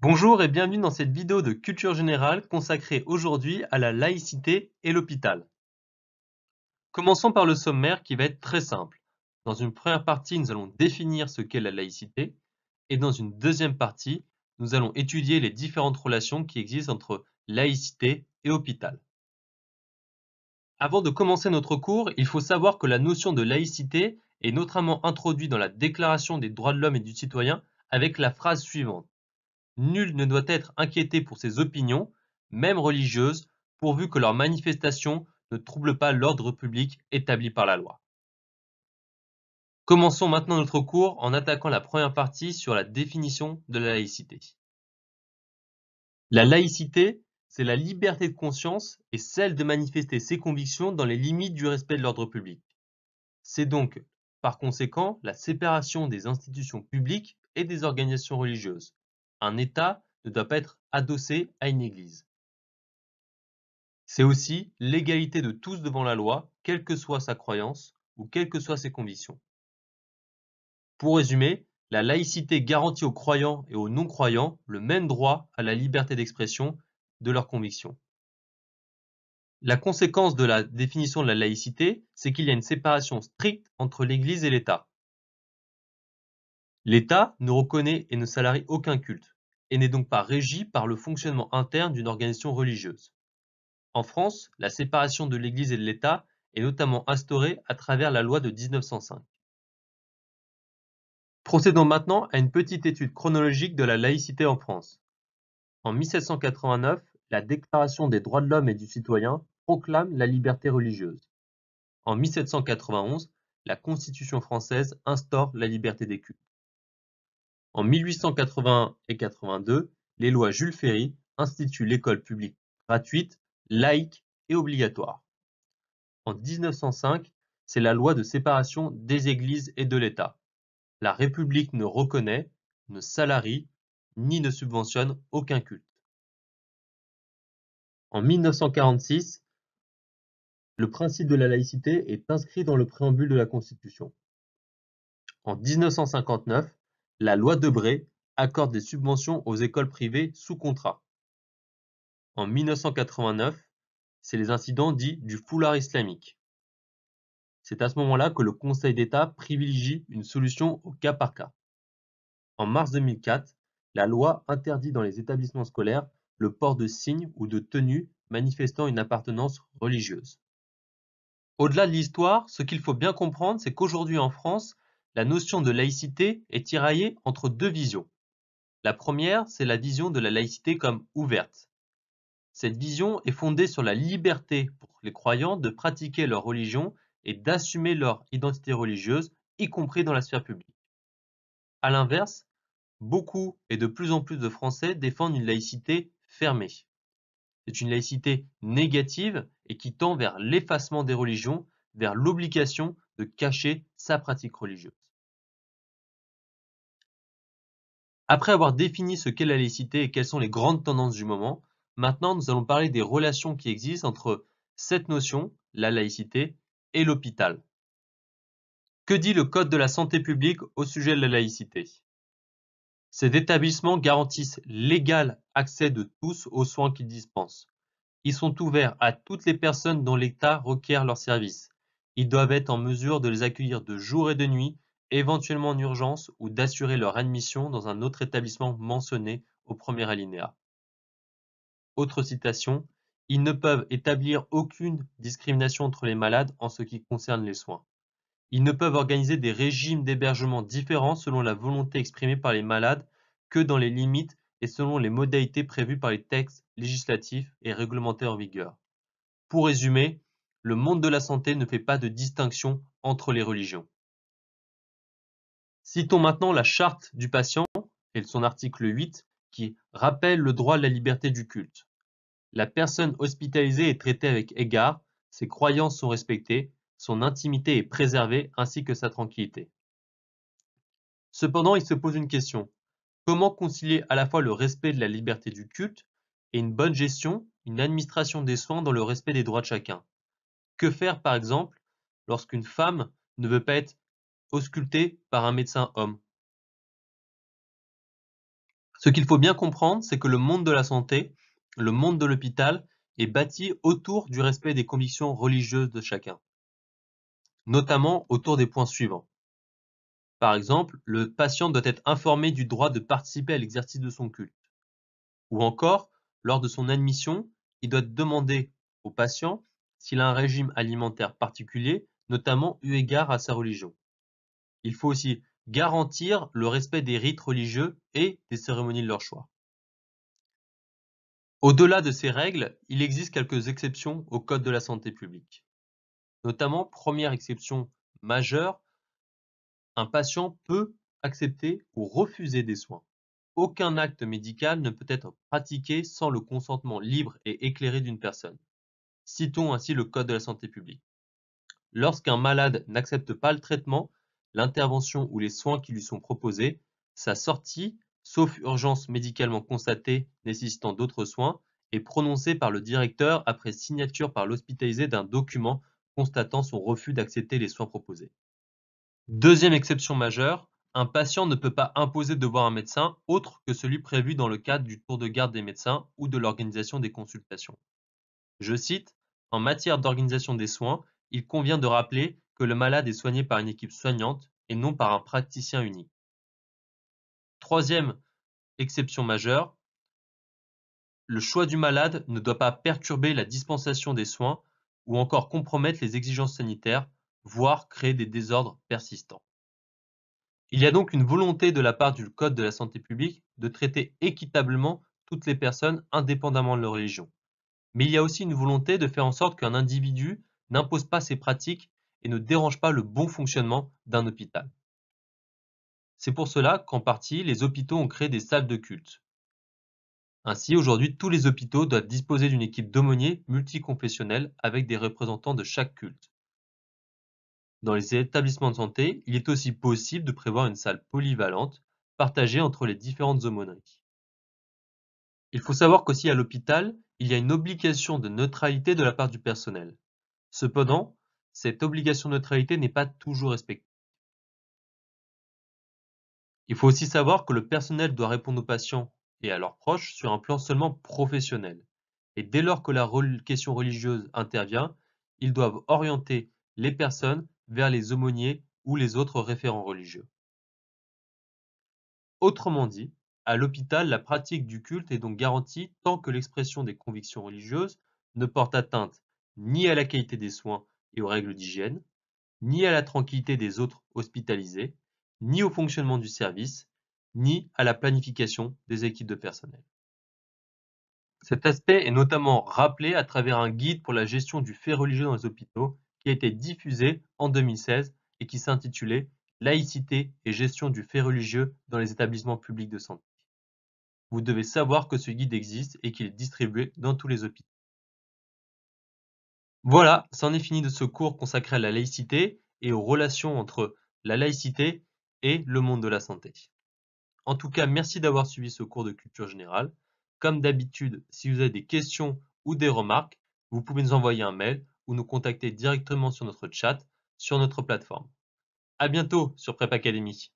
Bonjour et bienvenue dans cette vidéo de culture générale consacrée aujourd'hui à la laïcité et l'hôpital. Commençons par le sommaire qui va être très simple. Dans une première partie, nous allons définir ce qu'est la laïcité et dans une deuxième partie, nous allons étudier les différentes relations qui existent entre laïcité et hôpital. Avant de commencer notre cours, il faut savoir que la notion de laïcité est notamment introduite dans la Déclaration des droits de l'homme et du citoyen avec la phrase suivante. Nul ne doit être inquiété pour ses opinions, même religieuses, pourvu que leurs manifestations ne troublent pas l'ordre public établi par la loi. Commençons maintenant notre cours en attaquant la première partie sur la définition de la laïcité. La laïcité, c'est la liberté de conscience et celle de manifester ses convictions dans les limites du respect de l'ordre public. C'est donc, par conséquent, la séparation des institutions publiques et des organisations religieuses. Un État ne doit pas être adossé à une église. C'est aussi l'égalité de tous devant la loi, quelle que soit sa croyance ou quelles que soient ses convictions. Pour résumer, la laïcité garantit aux croyants et aux non-croyants le même droit à la liberté d'expression de leurs convictions. La conséquence de la définition de la laïcité, c'est qu'il y a une séparation stricte entre l'Église et l'État. L'État ne reconnaît et ne salarie aucun culte, et n'est donc pas régi par le fonctionnement interne d'une organisation religieuse. En France, la séparation de l'Église et de l'État est notamment instaurée à travers la loi de 1905. Procédons maintenant à une petite étude chronologique de la laïcité en France. En 1789, la Déclaration des droits de l'homme et du citoyen proclame la liberté religieuse. En 1791, la Constitution française instaure la liberté des cultes. En 1881 et 82, les lois Jules Ferry instituent l'école publique gratuite, laïque et obligatoire. En 1905, c'est la loi de séparation des églises et de l'État. La République ne reconnaît, ne salarie, ni ne subventionne aucun culte. En 1946, le principe de la laïcité est inscrit dans le préambule de la Constitution. En 1959, la loi Debré accorde des subventions aux écoles privées sous contrat. En 1989, c'est les incidents dits du foulard islamique. C'est à ce moment-là que le Conseil d'État privilégie une solution au cas par cas. En mars 2004, la loi interdit dans les établissements scolaires le port de signes ou de tenues manifestant une appartenance religieuse. Au-delà de l'histoire, ce qu'il faut bien comprendre, c'est qu'aujourd'hui en France, la notion de laïcité est tiraillée entre deux visions. La première, c'est la vision de la laïcité comme ouverte. Cette vision est fondée sur la liberté pour les croyants de pratiquer leur religion et d'assumer leur identité religieuse, y compris dans la sphère publique. À l'inverse, beaucoup et de plus en plus de Français défendent une laïcité fermée. C'est une laïcité négative et qui tend vers l'effacement des religions, vers l'obligation de cacher sa pratique religieuse. Après avoir défini ce qu'est la laïcité et quelles sont les grandes tendances du moment, maintenant nous allons parler des relations qui existent entre cette notion, la laïcité, et l'hôpital. Que dit le Code de la santé publique au sujet de la laïcité? Ces établissements garantissent l'égal accès de tous aux soins qu'ils dispensent. Ils sont ouverts à toutes les personnes dont l'État requiert leurs services. Ils doivent être en mesure de les accueillir de jour et de nuit, éventuellement en urgence, ou d'assurer leur admission dans un autre établissement mentionné au premier alinéa. Autre citation, ils ne peuvent établir aucune discrimination entre les malades en ce qui concerne les soins. Ils ne peuvent organiser des régimes d'hébergement différents selon la volonté exprimée par les malades que dans les limites et selon les modalités prévues par les textes législatifs et réglementaires en vigueur. Pour résumer, le monde de la santé ne fait pas de distinction entre les religions. Citons maintenant la Charte du patient et son article 8 qui rappelle le droit à la liberté du culte. La personne hospitalisée est traitée avec égard, ses croyances sont respectées, son intimité est préservée ainsi que sa tranquillité. Cependant, il se pose une question. Comment concilier à la fois le respect de la liberté du culte et une bonne gestion, une administration des soins dans le respect des droits de chacun? Que faire, par exemple, lorsqu'une femme ne veut pas être auscultée par un médecin homme? Ce qu'il faut bien comprendre, c'est que le monde de la santé, le monde de l'hôpital, est bâti autour du respect des convictions religieuses de chacun, notamment autour des points suivants. Par exemple, le patient doit être informé du droit de participer à l'exercice de son culte. Ou encore, lors de son admission, il doit demander au patient s'il a un régime alimentaire particulier, notamment eu égard à sa religion. Il faut aussi garantir le respect des rites religieux et des cérémonies de leur choix. Au-delà de ces règles, il existe quelques exceptions au Code de la santé publique. Notamment, première exception majeure, un patient peut accepter ou refuser des soins. Aucun acte médical ne peut être pratiqué sans le consentement libre et éclairé d'une personne. Citons ainsi le Code de la santé publique. Lorsqu'un malade n'accepte pas le traitement, l'intervention ou les soins qui lui sont proposés, sa sortie, sauf urgence médicalement constatée nécessitant d'autres soins, est prononcée par le directeur après signature par l'hospitalisé d'un document constatant son refus d'accepter les soins proposés. Deuxième exception majeure, un patient ne peut pas imposer de voir un médecin autre que celui prévu dans le cadre du tour de garde des médecins ou de l'organisation des consultations. Je cite, en matière d'organisation des soins, il convient de rappeler que le malade est soigné par une équipe soignante et non par un praticien unique. Troisième exception majeure, le choix du malade ne doit pas perturber la dispensation des soins ou encore compromettre les exigences sanitaires, voire créer des désordres persistants. Il y a donc une volonté de la part du Code de la santé publique de traiter équitablement toutes les personnes indépendamment de leur religion. Mais il y a aussi une volonté de faire en sorte qu'un individu n'impose pas ses pratiques et ne dérange pas le bon fonctionnement d'un hôpital. C'est pour cela qu'en partie, les hôpitaux ont créé des salles de culte. Ainsi, aujourd'hui, tous les hôpitaux doivent disposer d'une équipe d'aumôniers multiconfessionnels avec des représentants de chaque culte. Dans les établissements de santé, il est aussi possible de prévoir une salle polyvalente partagée entre les différentes aumôneries. Il faut savoir qu'aussi à l'hôpital, il y a une obligation de neutralité de la part du personnel. Cependant, cette obligation de neutralité n'est pas toujours respectée. Il faut aussi savoir que le personnel doit répondre aux patients et à leurs proches sur un plan seulement professionnel. Et dès lors que la question religieuse intervient, ils doivent orienter les personnes vers les aumôniers ou les autres référents religieux. Autrement dit, à l'hôpital, la pratique du culte est donc garantie tant que l'expression des convictions religieuses ne porte atteinte ni à la qualité des soins et aux règles d'hygiène, ni à la tranquillité des autres hospitalisés, ni au fonctionnement du service, ni à la planification des équipes de personnel. Cet aspect est notamment rappelé à travers un guide pour la gestion du fait religieux dans les hôpitaux qui a été diffusé en 2016 et qui s'intitulait Laïcité et gestion du fait religieux dans les établissements publics de santé. Vous devez savoir que ce guide existe et qu'il est distribué dans tous les hôpitaux. Voilà, c'en est fini de ce cours consacré à la laïcité et aux relations entre la laïcité et le monde de la santé. En tout cas, merci d'avoir suivi ce cours de culture générale. Comme d'habitude, si vous avez des questions ou des remarques, vous pouvez nous envoyer un mail ou nous contacter directement sur notre chat, sur notre plateforme. À bientôt sur Prep Academy.